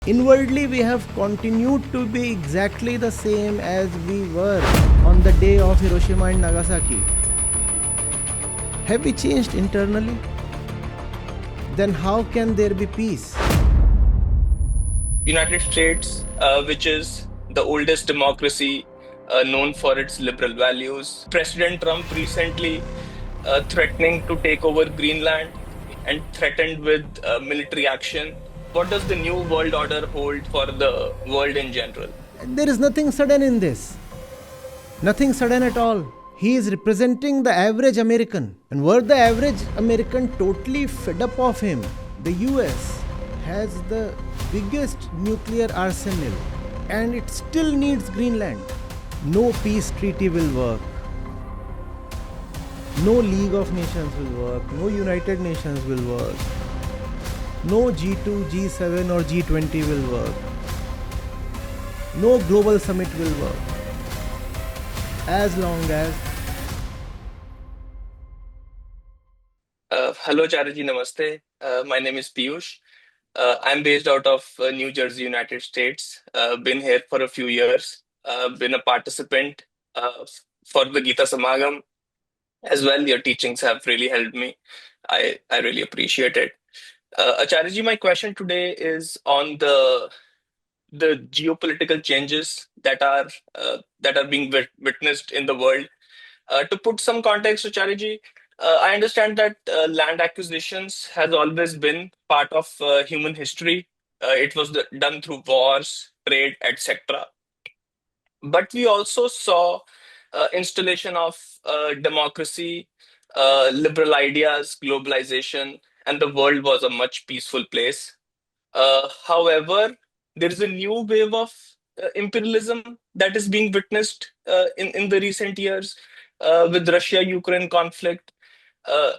Inwardly, we have continued to be exactly the same as we were on the day of Hiroshima and Nagasaki. Have we changed internally? Then how can there be peace? United States, which is the oldest democracy known for its liberal values. President Trump recently threatening to take over Greenland and threatened with military action. What does the new world order hold for the world in general? There is nothing sudden in this. Nothing sudden at all. He is representing the average American. And were the average American totally fed up of him? The US has the biggest nuclear arsenal and it still needs Greenland. No peace treaty will work. No League of Nations will work. No United Nations will work. No G2, G7 or G20 will work. No global summit will work. As long as Hello, Charity, namaste. My name is Piyush. I'm based out of New Jersey, United States. Been here for a few years. Been a participant for the Gita Samagam as well. Your teachings have really helped me. I really appreciate it. Acharya, my question today is on the geopolitical changes that are being witnessed in the world. To put some context, Acharya, I understand that land acquisitions has always been part of human history. It was done through wars, trade, etc. But we also saw installation of democracy, liberal ideas, globalization, and the world was a much peaceful place. However, there is a new wave of imperialism that is being witnessed in the recent years with Russia-Ukraine conflict,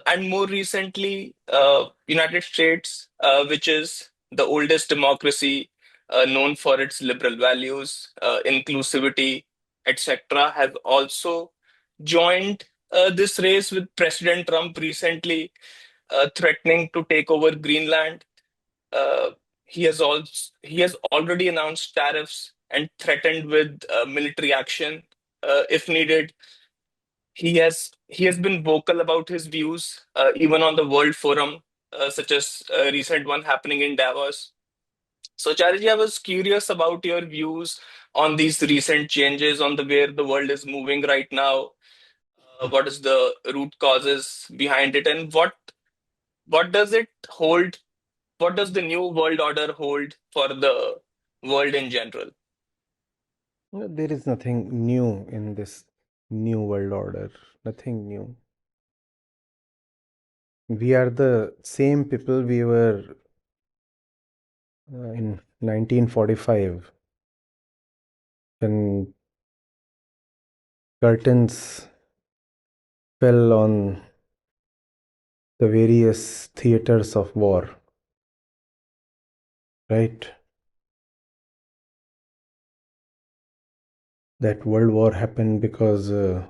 and more recently, United States, which is the oldest democracy known for its liberal values, inclusivity, etc., has also joined this race with President Trump recently threatening to take over Greenland. uh, he has already announced tariffs and threatened with military action if needed. He has been vocal about his views even on the World Forum, such as a recent one happening in Davos. So, Charity, I was curious about your views on these recent changes, on the where the world is moving right now. What is the root causes behind it, and what does it hold? What does the new world order hold for the world in general? there is nothing new in this new world order. Nothing new. We are the same people we were in 1945 when curtains fell on the various theaters of war, right? That world war happened because the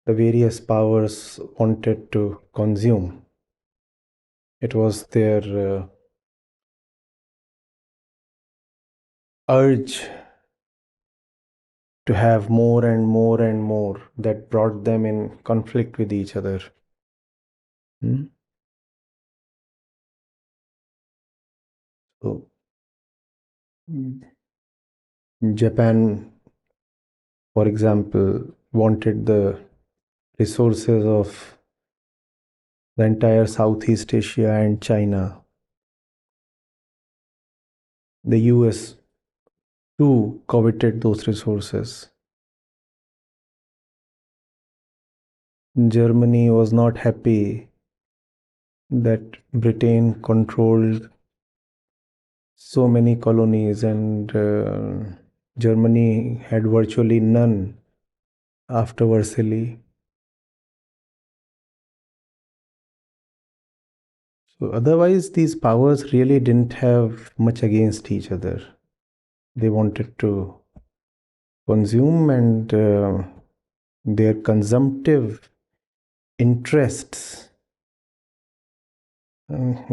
various powers wanted to consume. It was their urge to have more and more and more that brought them in conflict with each other. Hmm? So, Japan, for example, wanted the resources of the entire Southeast Asia and China. The US too coveted those resources. Germany was not happy that Britain controlled so many colonies and Germany had virtually none after Versailles. So otherwise, these powers really didn't have much against each other. They wanted to consume, and their consumptive interests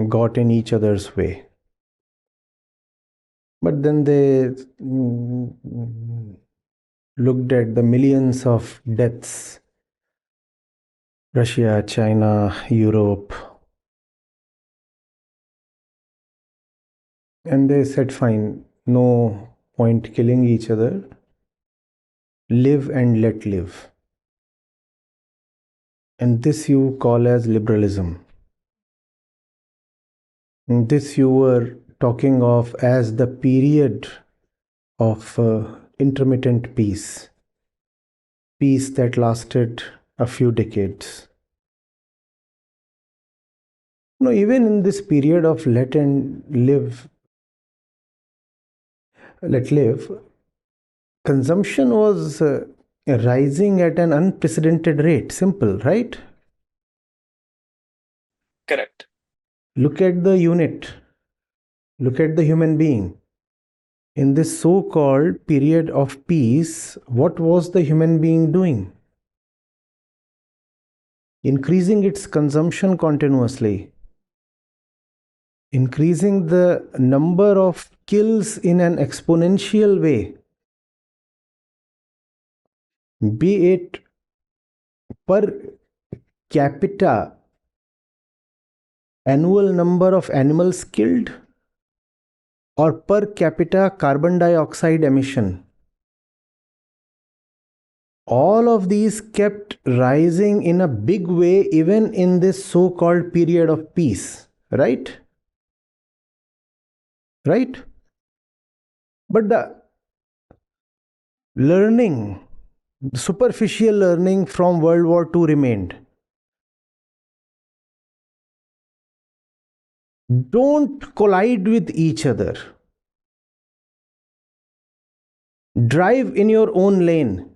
got in each other's way. But then they looked at the millions of deaths. Russia, China, Europe. And they said, fine, no point killing each other. Live and let live. And this you call as liberalism. And this you were talking of as the period of intermittent peace. Peace that lasted a few decades. No, even in this period of let live, consumption was rising at an unprecedented rate. Simple, right? Correct. Look at the unit. Look at the human being. In this so-called period of peace, what was the human being doing? Increasing its consumption continuously. Increasing the number of kills in an exponential way. Be it per capita annual number of animals killed or per capita carbon dioxide emission. All of these kept rising in a big way even in this so-called period of peace, right? Right? But the learning, superficial learning from World War II remained. Don't collide with each other. Drive in your own lane.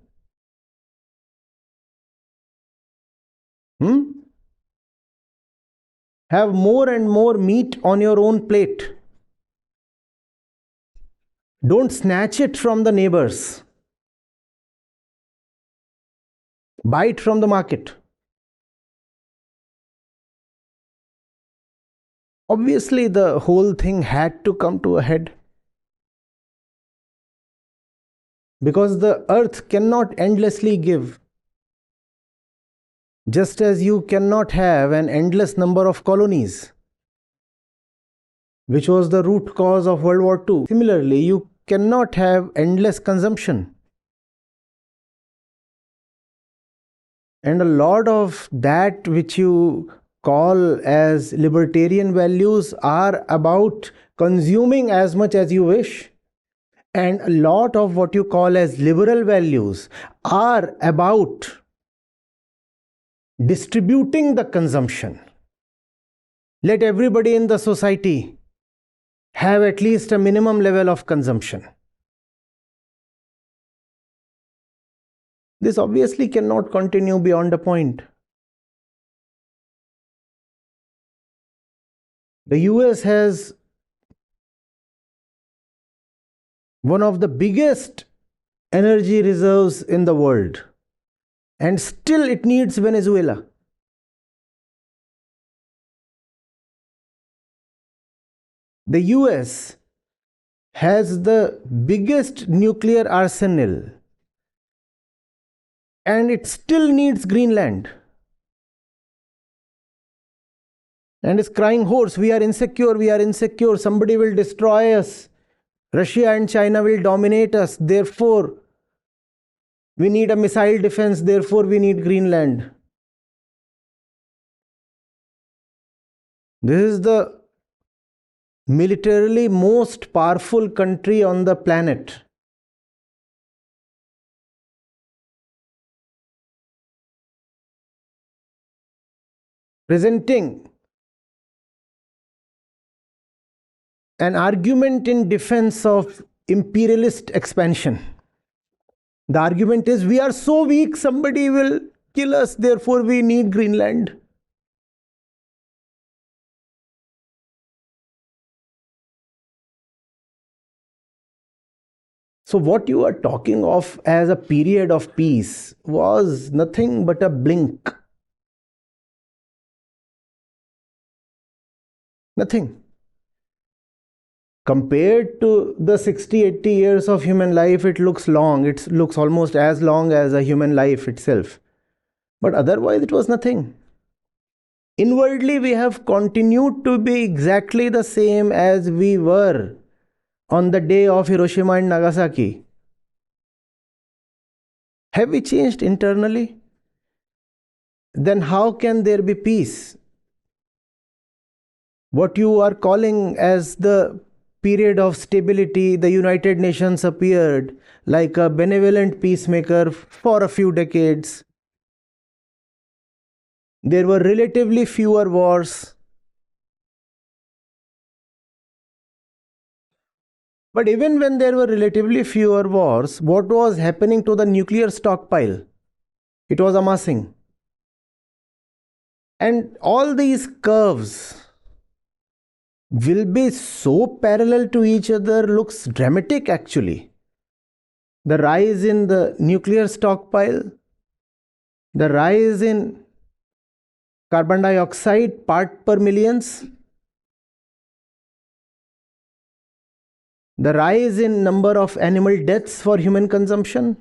Have more and more meat on your own plate. Don't snatch it from the neighbors. Buy it from the market. Obviously, the whole thing had to come to a head. Because the earth cannot endlessly give. Just as you cannot have an endless number of colonies, which was the root cause of World War II. Similarly, you cannot have endless consumption. And a lot of that which you call as libertarian values are about consuming as much as you wish. And a lot of what you call as liberal values are about distributing the consumption. Let everybody in the society have at least a minimum level of consumption. This obviously cannot continue beyond a point. The US has one of the biggest energy reserves in the world, and still it needs Venezuela. The US has the biggest nuclear arsenal, and it still needs Greenland. And is crying hoarse, we are insecure, somebody will destroy us. Russia and China will dominate us, therefore we need a missile defense, therefore we need Greenland. This is the militarily most powerful country on the planet. Presenting an argument in defense of imperialist expansion. The argument is we are so weak, somebody will kill us, therefore we need Greenland. So what you are talking of as a period of peace was nothing but a blink. Nothing. Compared to the 60, 80 years of human life, it looks long. It looks almost as long as a human life itself. But otherwise, it was nothing. Inwardly, we have continued to be exactly the same as we were on the day of Hiroshima and Nagasaki. Have we changed internally? Then how can there be peace? What you are calling as the period of stability, the United Nations appeared like a benevolent peacemaker for a few decades. There were relatively fewer wars. But even when there were relatively fewer wars, what was happening to the nuclear stockpile? It was amassing. And all these curves will be so parallel to each other, looks dramatic actually. The rise in the nuclear stockpile, the rise in carbon dioxide part per millions, the rise in number of animal deaths for human consumption,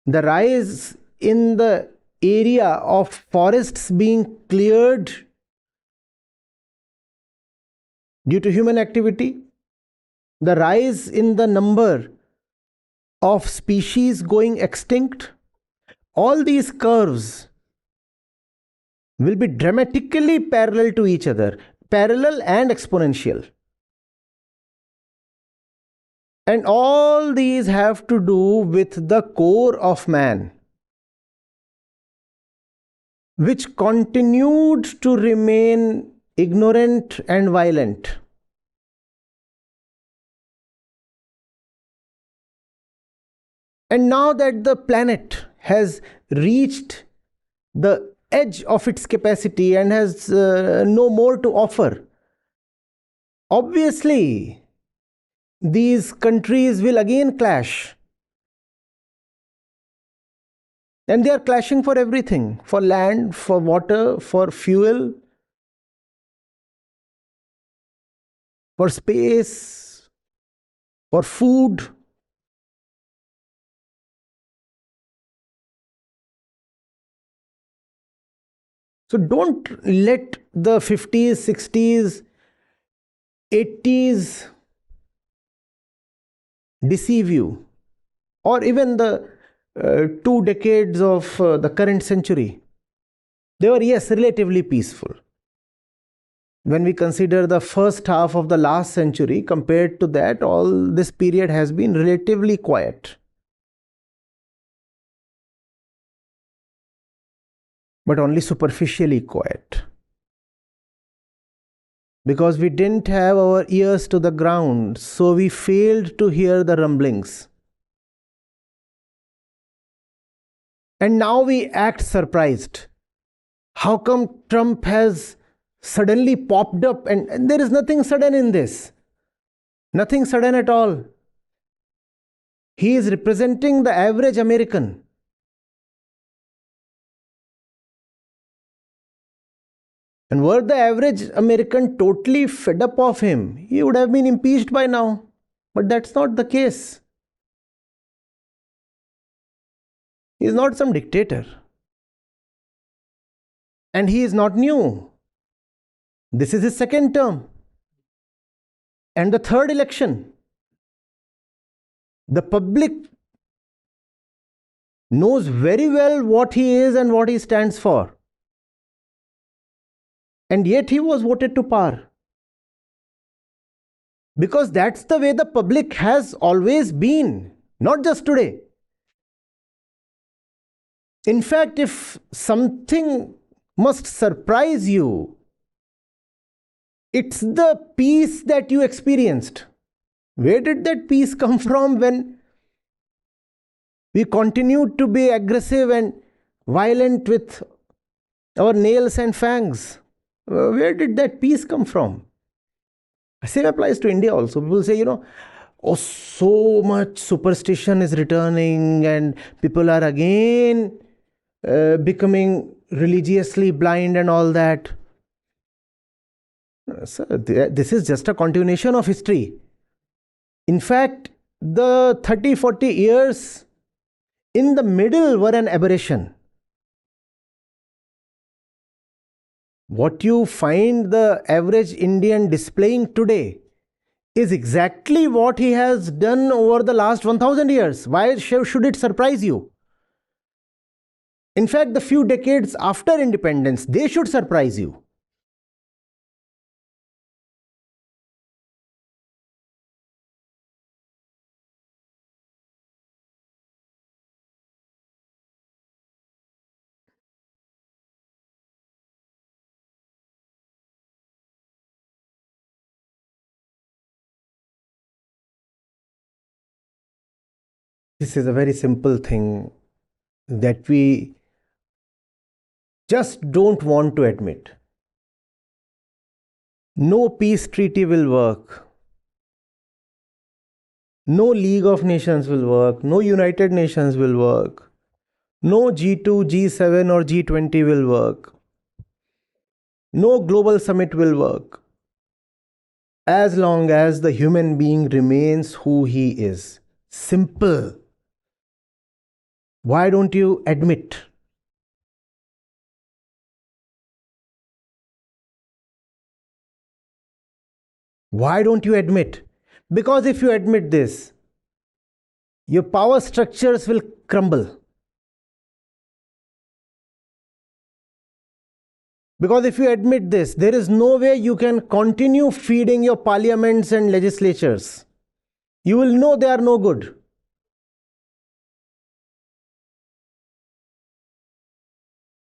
the rise in the area of forests being cleared due to human activity, the rise in the number of species going extinct, all these curves will be dramatically parallel to each other, parallel and exponential. And all these have to do with the core of man, which continued to remain ignorant and violent. And now that the planet has reached the edge of its capacity and has no more to offer, obviously these countries will again clash. And they are clashing for everything, for land, for water, for fuel, for space, for food. So don't let the 50s, 60s, 80s deceive you, or even the 2 decades of the current century. They were, yes, relatively peaceful. When we consider the first half of the last century, compared to that, all this period has been relatively quiet. But only superficially quiet. Because we didn't have our ears to the ground, so we failed to hear the rumblings. And now we act surprised. How come Trump has suddenly popped up? And there is nothing sudden in this. Nothing sudden at all. He is representing the average American. And were the average American totally fed up of him, he would have been impeached by now. But that's not the case. He is not some dictator. And he is not new. This is his second term. And the third election. The public knows very well what he is and what he stands for. And yet he was voted to power. Because that's the way the public has always been, not just today. In fact, if something must surprise you, it's the peace that you experienced. Where did that peace come from when we continued to be aggressive and violent with our nails and fangs? Where did that peace come from? Same applies to India also. People say, oh, so much superstition is returning and people are again becoming religiously blind and all that. Sir, this is just a continuation of history. In fact, the 30, 40 years in the middle were an aberration. What you find the average Indian displaying today is exactly what he has done over the last 1000 years. Why should it surprise you? In fact, the few decades after independence, they should surprise you. This is a very simple thing that we just don't want to admit. No peace treaty will work. No League of Nations will work. No United Nations will work. No G2, G7 or G20 will work. No global summit will work. As long as the human being remains who he is. Simple. Why don't you admit? Why don't you admit? Because if you admit this, your power structures will crumble. Because if you admit this, there is no way you can continue feeding your parliaments and legislatures. You will know they are no good.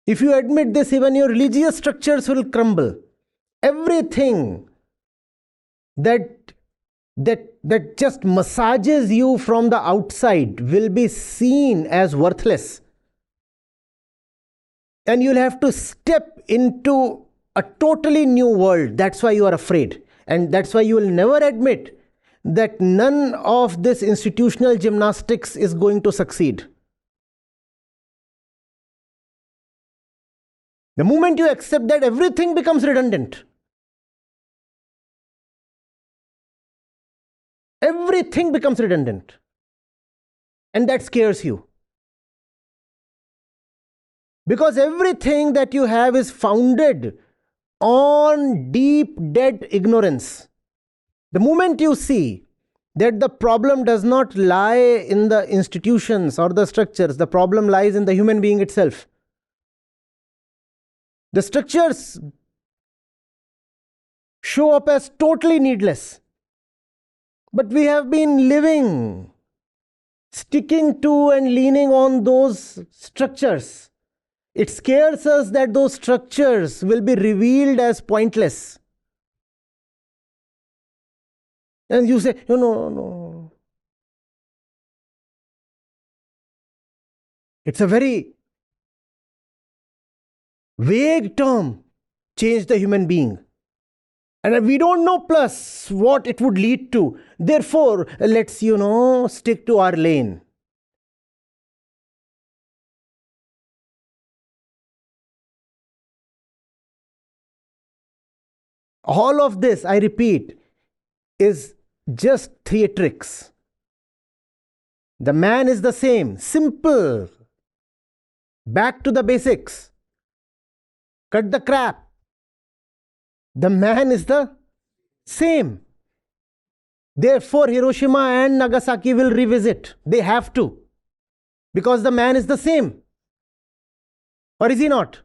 If you admit this, even your religious structures will crumble. Everything that just massages you from the outside will be seen as worthless. And you'll have to step into a totally new world. That's why you are afraid. And that's why you will never admit that none of this institutional gymnastics is going to succeed. The moment you accept that, everything becomes redundant. Everything becomes redundant. And that scares you. Because everything that you have is founded on deep, dead ignorance. The moment you see that the problem does not lie in the institutions or the structures, the problem lies in the human being itself. The structures show up as totally needless. But we have been living, sticking to and leaning on those structures. It scares us that those structures will be revealed as pointless. And you say, no. It's a very vague term, change the human being. And we don't know plus what it would lead to. Therefore, let's, stick to our lane. All of this, I repeat, is just theatrics. The man is the same, simple. Back to the basics. Cut the crap. The man is the same. Therefore, Hiroshima and Nagasaki will revisit. They have to. Because the man is the same. Or is he not?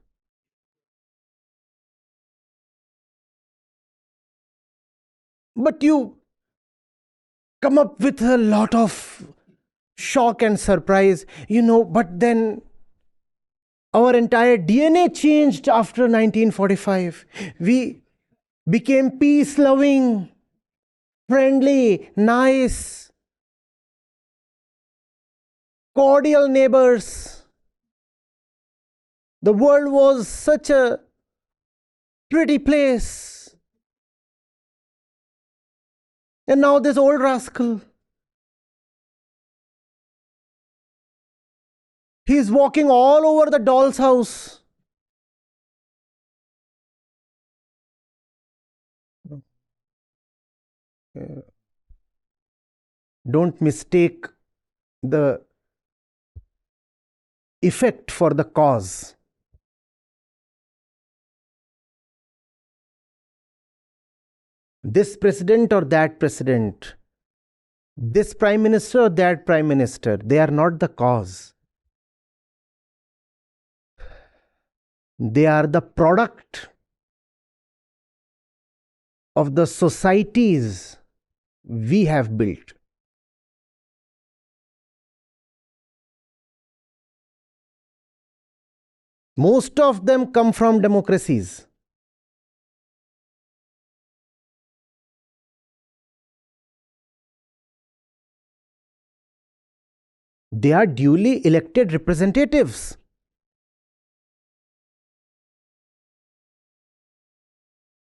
But you come up with a lot of shock and surprise, but then our entire DNA changed after 1945. We became peace-loving, friendly, nice, cordial neighbors. The world was such a pretty place. And now this old rascal, he's walking all over the doll's house. don't mistake the effect for the cause. This president or that president, this prime minister or that prime minister, they are not the cause. They are the product of the societies we have built. Most of them come from democracies. They are duly elected representatives.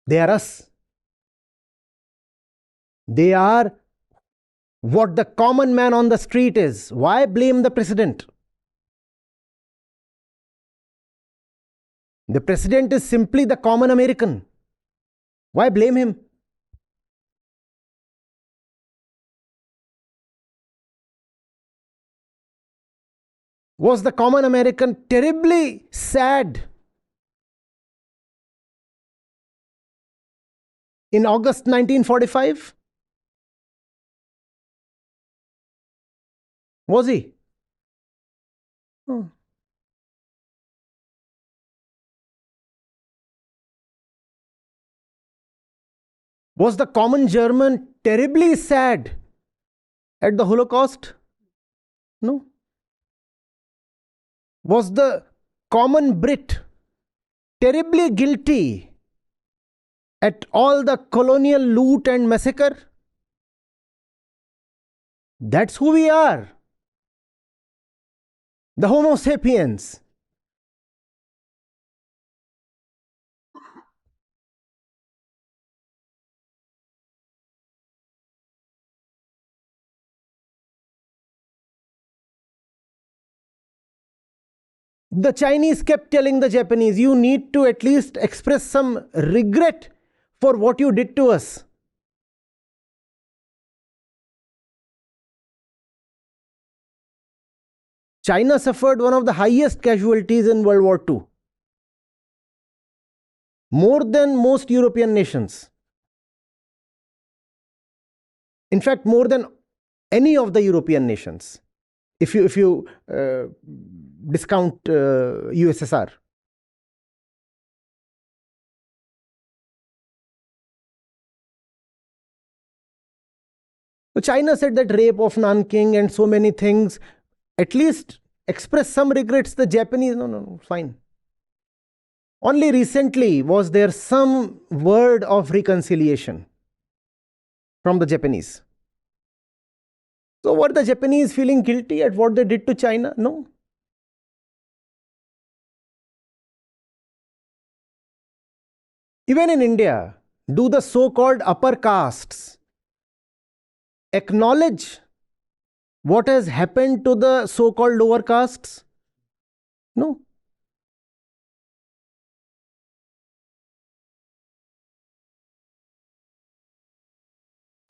They are us. They are what the common man on the street is. Why blame the president? The president is simply the common American. Why blame him? Was the common American terribly sad in August 1945? Was he? Was the common German terribly sad at the Holocaust? No. Was the common Brit terribly guilty at all the colonial loot and massacre? That's who we are. The Homo sapiens. The Chinese kept telling the Japanese, you need to at least express some regret for what you did to us. China suffered one of the highest casualties in World War II. More than most European nations. In fact, more than any of the European nations. If you discount USSR. So China said that rape of Nanking and so many things, at least express some regrets. The Japanese, no, fine. Only recently was there some word of reconciliation from the Japanese. So were the Japanese feeling guilty at what they did to China? No. Even in India, do the so-called upper castes acknowledge what has happened to the so-called lower castes? No.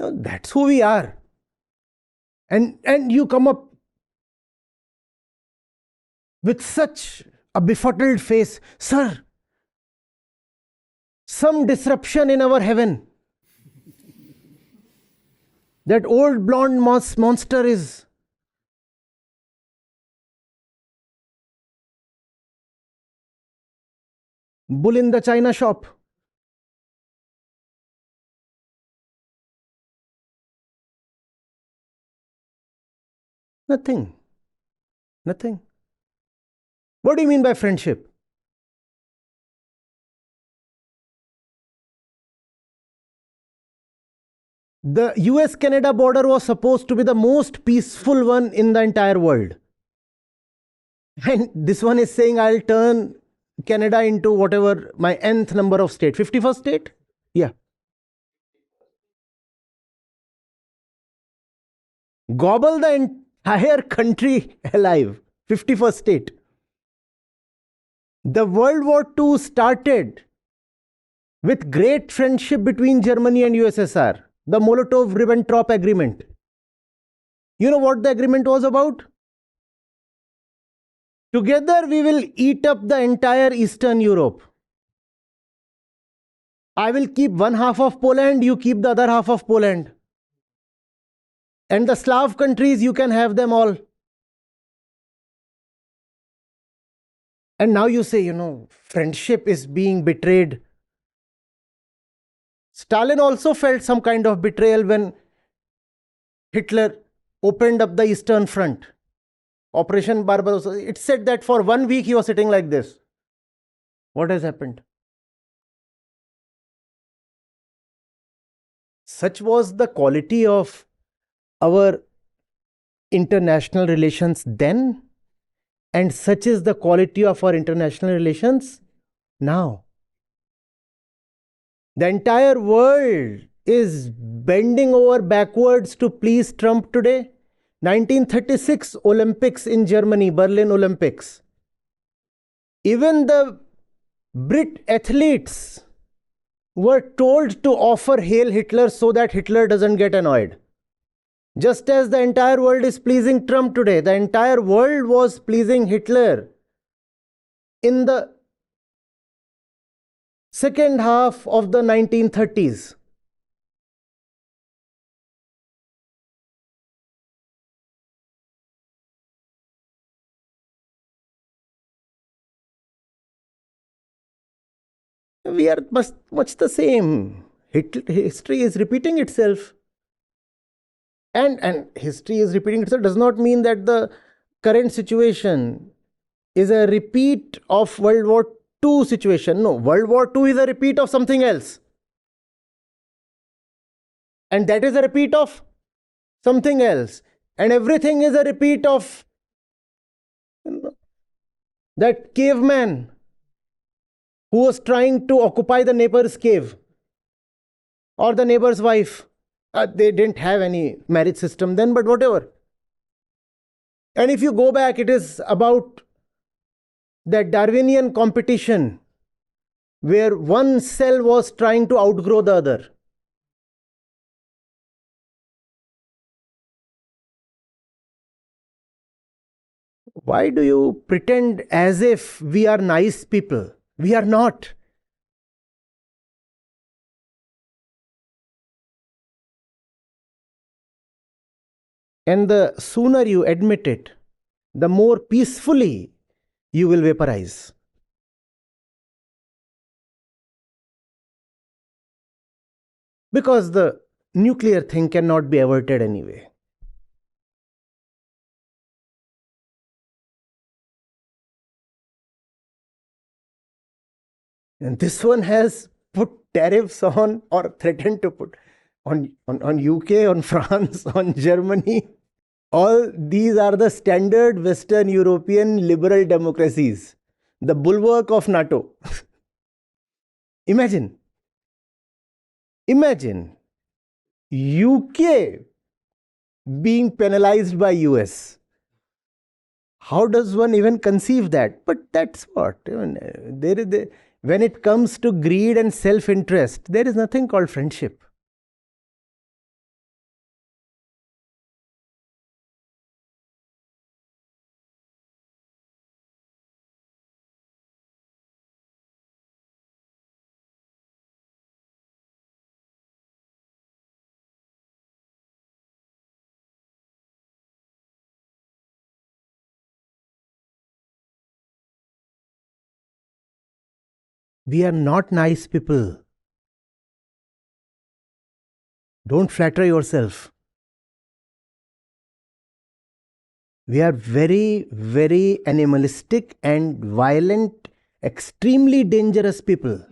No, that's who we are. And you come up with such a befuddled face, sir, some disruption in our heaven. That old blonde monster is bull in the china shop. Nothing. Nothing. What do you mean by friendship? The US-Canada border was supposed to be the most peaceful one in the entire world. And this one is saying, I'll turn Canada into whatever my nth number of state. 51st state? Yeah. Gobble the entire country alive. 51st state. The World War II started with great friendship between Germany and USSR. the Molotov-Ribbentrop Agreement. You know what the agreement was about? Together we will eat up the entire Eastern Europe. I will keep one half of Poland, you keep the other half of Poland. And the Slav countries, you can have them all. And now you say, friendship is being betrayed. Stalin also felt some kind of betrayal when Hitler opened up the Eastern Front. Operation Barbarossa. It said that for 1 week he was sitting like this. What has happened? Such was the quality of our international relations then, and such is the quality of our international relations now. The entire world is bending over backwards to please Trump today. 1936 Olympics in Germany, Berlin Olympics. Even the Brit athletes were told to offer Hail Hitler so that Hitler doesn't get annoyed. Just as the entire world is pleasing Trump today, the entire world was pleasing Hitler in the second half of the 1930s. We are much the same. History is repeating itself. And history is repeating itself does not mean that the current situation is a repeat of World War II situation. No, World War II is a repeat of something else. And that is a repeat of something else. And everything is a repeat of that caveman who was trying to occupy the neighbor's cave or the neighbor's wife. They didn't have any marriage system then, but whatever. And if you go back, it is about that Darwinian competition where one cell was trying to outgrow the other. Why do you pretend as if we are nice people? We are not. And the sooner you admit it, the more peacefully you will vaporize. Because the nuclear thing cannot be averted anyway. And this one has put tariffs on or threatened to put on UK, on France, on Germany. All these are the standard Western European liberal democracies, the bulwark of NATO. Imagine UK being penalized by US. How does one even conceive that? But that's what. When it comes to greed and self-interest, there is nothing called friendship. We are not nice people. Don't flatter yourself. We are very, very animalistic and violent, extremely dangerous people.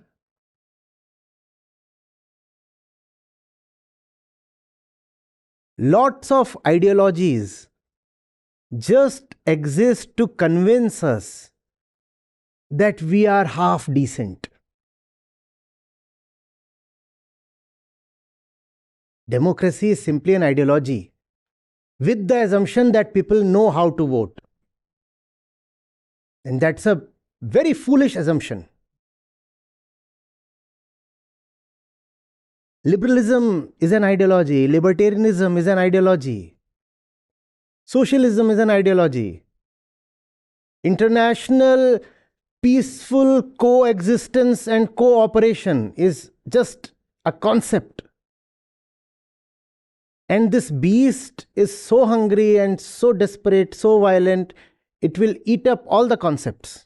Lots of ideologies just exist to convince us that we are half decent. Democracy is simply an ideology with the assumption that people know how to vote. And that's a very foolish assumption. Liberalism is an ideology. Libertarianism is an ideology. Socialism is an ideology. International peaceful coexistence and cooperation is just a concept. And this beast is so hungry and so desperate, so violent, it will eat up all the concepts.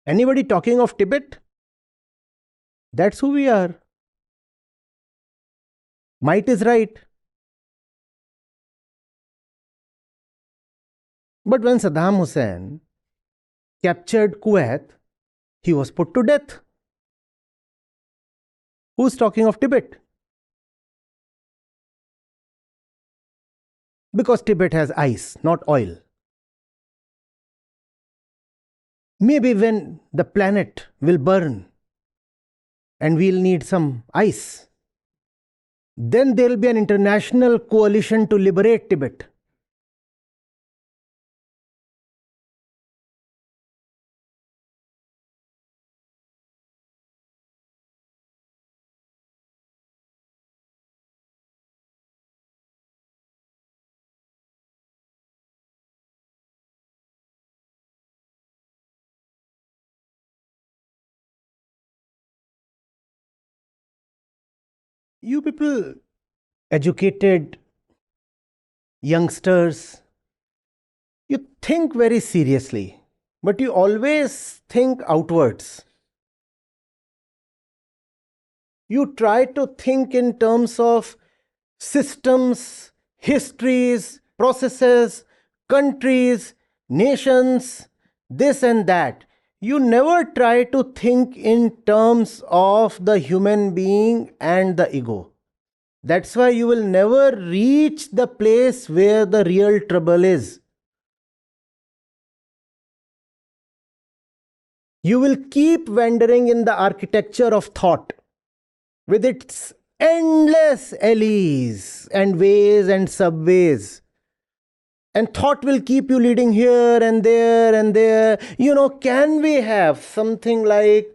Anybody talking of Tibet? That's who we are. Might is right. But when Saddam Hussein captured Kuwait, he was put to death. Who's talking of Tibet? Because Tibet has ice, not oil. Maybe when the planet will burn and we'll need some ice, then there will be an international coalition to liberate Tibet. You people, educated youngsters, you think very seriously, but you always think outwards. You try to think in terms of systems, histories, processes, countries, nations, this and that. You never try to think in terms of the human being and the ego. That's why you will never reach the place where the real trouble is. You will keep wandering in the architecture of thought with its endless alleys and ways and subways. And thought will keep you leading here and there and there. Can we have something like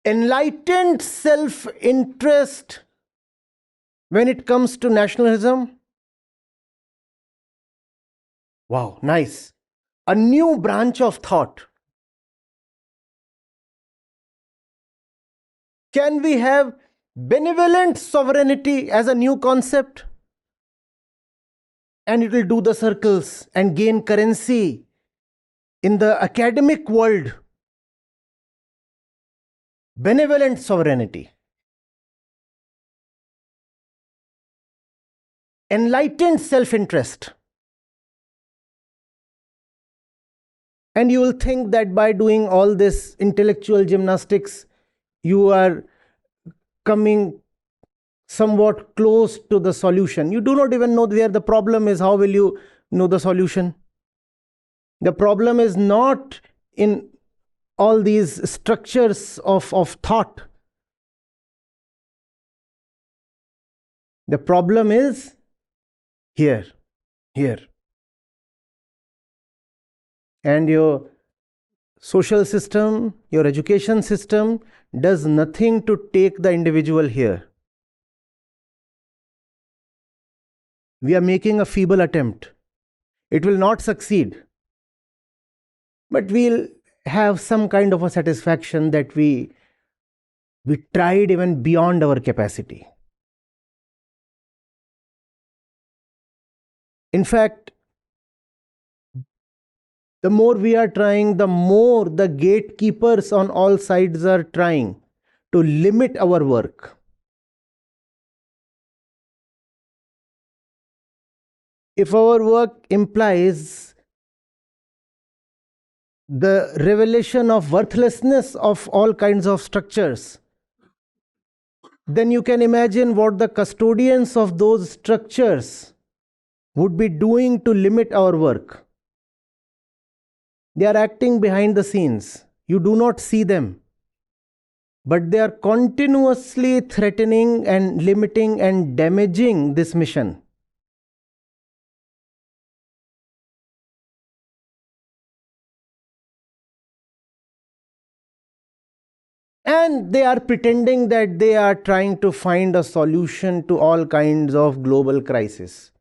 enlightened self interest when it comes to nationalism? Wow, nice. A new branch of thought. Can we have benevolent sovereignty as a new concept? And it will do the circles and gain currency in the academic world. Benevolent sovereignty. Enlightened self-interest. And you will think that by doing all this intellectual gymnastics, you are coming somewhat close to the solution. You do not even know where the problem is. How will you know the solution? The problem is not in all these structures of thought. The problem is here. And your social system, your education system does nothing to take the individual here. We are making a feeble attempt. It will not succeed. But we'll have some kind of a satisfaction that we tried even beyond our capacity. In fact, the more we are trying, the more the gatekeepers on all sides are trying to limit our work. If our work implies the revelation of worthlessness of all kinds of structures, then you can imagine what the custodians of those structures would be doing to limit our work. They are acting behind the scenes. You do not see them. but they are continuously threatening and limiting and damaging this mission. And they are pretending that they are trying to find a solution to all kinds of global crises.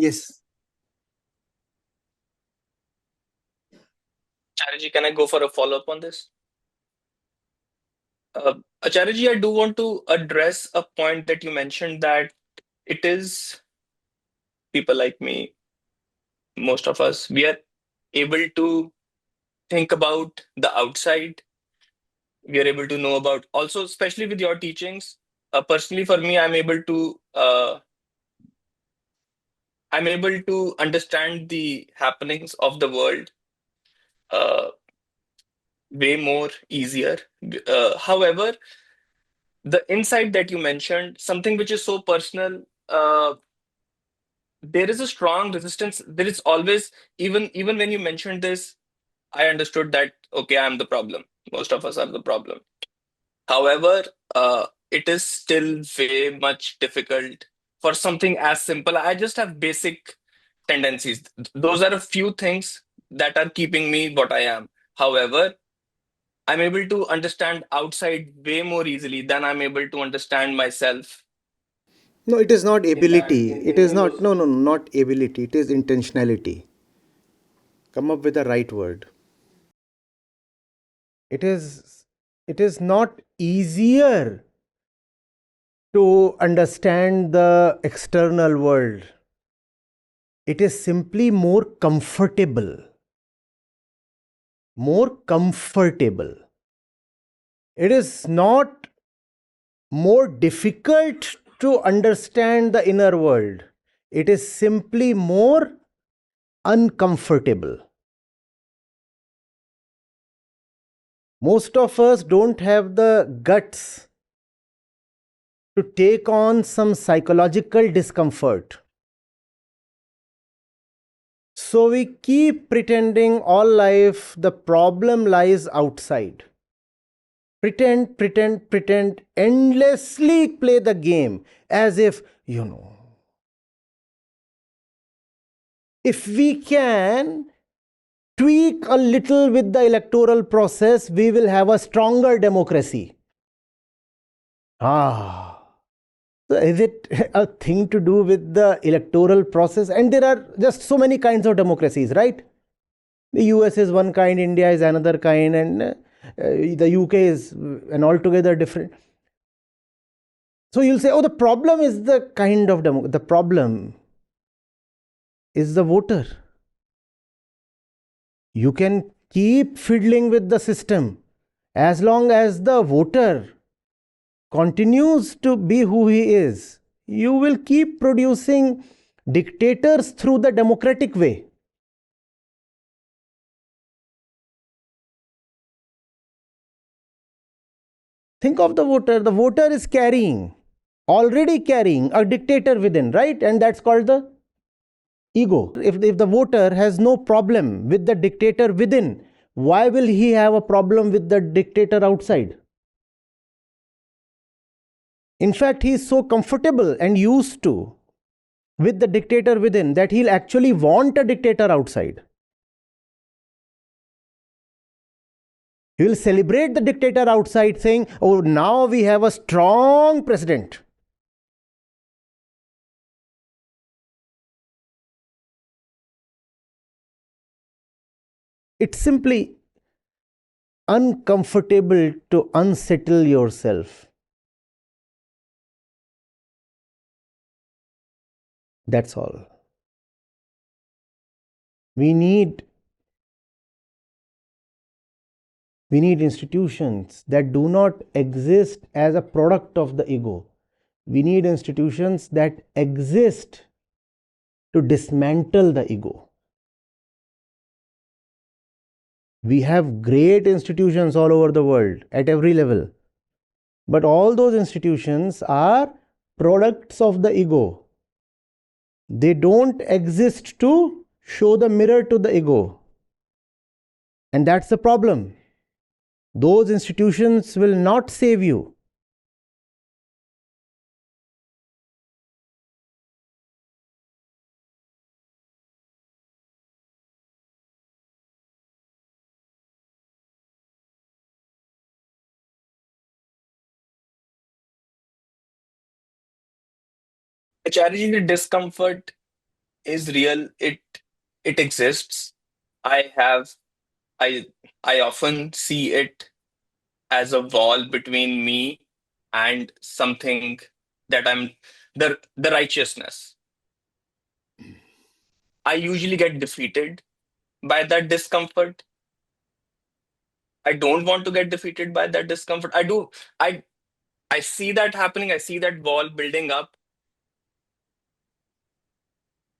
Yes. Acharya, can I go for a follow-up on this? Acharya, I do want to address a point that you mentioned that it is people like me, most of us, we are able to think about the outside. We are able to know about also, especially with your teachings. Personally, for me, I'm able to understand the happenings of the world uh, way more easier. However, the insight that you mentioned, something which is so personal, there is a strong resistance. There is always, even when you mentioned this, I understood that okay, I'm the problem. Most of us are the problem. However, it is still way much difficult for something as simple. I just have basic tendencies. Those are a few things that are keeping me what I am. However, I'm able to understand outside way more easily than I'm able to understand myself. No, it is not In that, ability. It is in not, those, no, no, no, not ability. It is intentionality. Come up with the right word. It is, it is not easier to understand the external world. It is simply more comfortable. More comfortable. It is not more difficult to understand the inner world. It is simply more uncomfortable. Most of us don't have the guts to take on some psychological discomfort. So we keep pretending all life the problem lies outside. Pretend, endlessly play the game as if, if we can tweak a little with the electoral process, we will have a stronger democracy. Ah, so is it a thing to do with the electoral process? And there are just so many kinds of democracies, right? The US is one kind, India is another kind, and the UK is an altogether different. So you'll say, oh, the problem is the kind of democracy. The problem is the voter. You can keep fiddling with the system as long as the voter continues to be who he is. You will keep producing dictators through the democratic way. Think of the voter. The voter is already carrying a dictator within, right? And that's called the ego. If the voter has no problem with the dictator within, why will he have a problem with the dictator outside? In fact, he is so comfortable and used to with the dictator within that he'll actually want a dictator outside. He will celebrate the dictator outside, saying, oh, now we have a strong president. It's simply uncomfortable to unsettle yourself. That's all. We need We need institutions that do not exist as a product of the ego. We need institutions that exist to dismantle the ego. We have great institutions all over the world at every level. But all those institutions are products of the ego. They don't exist to show the mirror to the ego. And that's the problem. Those institutions will not save you. Acharya, the discomfort is real. It exists. I have I I often see it as a wall between me and something that I'm the righteousness. I usually get defeated by that discomfort. I don't want to get defeated by that discomfort. I do. I I see that happening. I see that wall building up,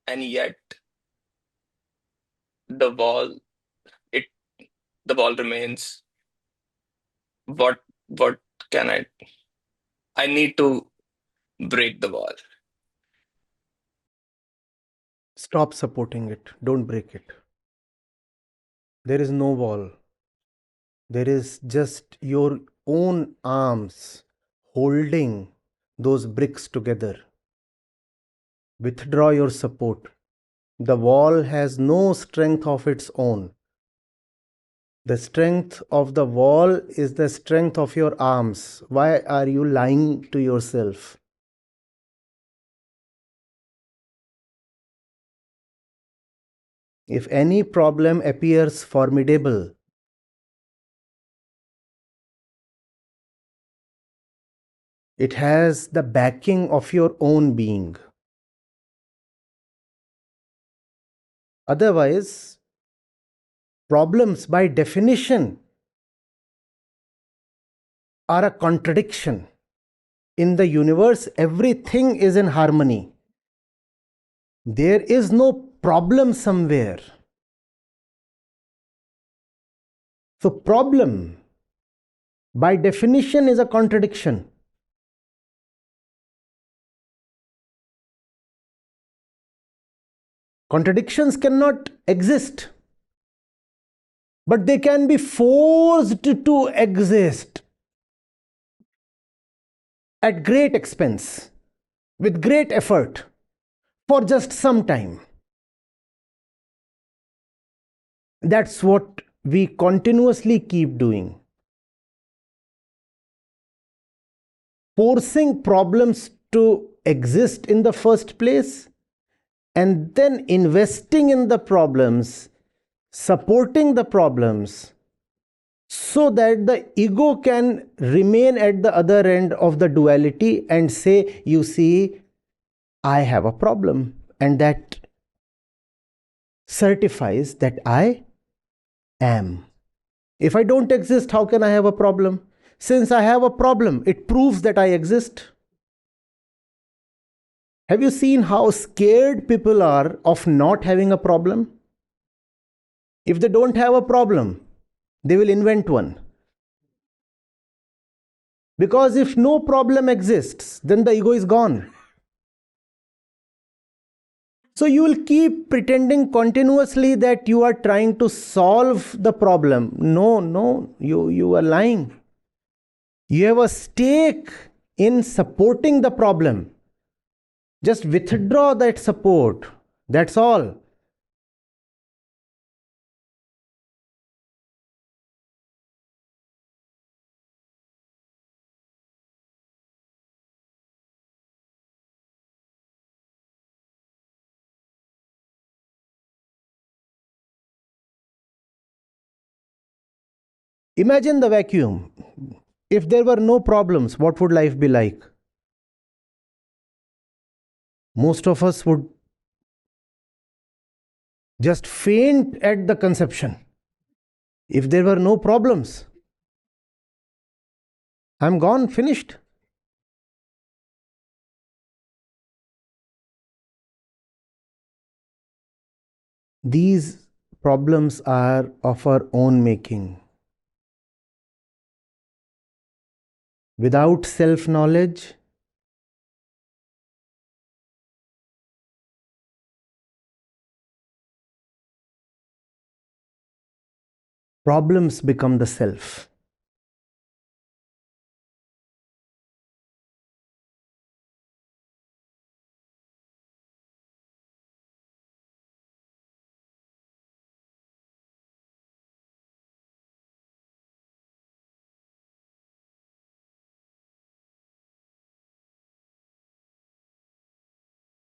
and yet the wall it the wall remains. What can I need to break the wall. Stop supporting it. Don't break it. There is no wall. There is just your own arms holding those bricks together. Withdraw your support. The wall has no strength of its own. The strength of the wall is the strength of your arms. Why are you lying to yourself? If any problem appears formidable, it has the backing of your own being. Otherwise, problems by definition are a contradiction. In the universe, everything is in harmony. There is no problem somewhere. So, problem by definition is a contradiction. Contradictions cannot exist, but they can be forced to exist at great expense, with great effort, for just some time. That's what we continuously keep doing. Forcing problems to exist in the first place, and then investing in the problems, supporting the problems, so that the ego can remain at the other end of the duality and say, you see, I have a problem. And that certifies that I am. If I don't exist, how can I have a problem? Since I have a problem, it proves that I exist. Have you seen how scared people are of not having a problem? If they don't have a problem, they will invent one. Because if no problem exists, then the ego is gone. So you will keep pretending continuously that you are trying to solve the problem. No, you are lying. You have a stake in supporting the problem. Just withdraw that support. That's all. Imagine the vacuum. If there were no problems, what would life be like? Most of us would just faint at the conception. If there were no problems, I'm gone, finished. These problems are of our own making. Without self knowledge, problems become the self.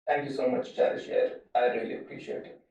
Thank you so much, Charishir. I really appreciate it.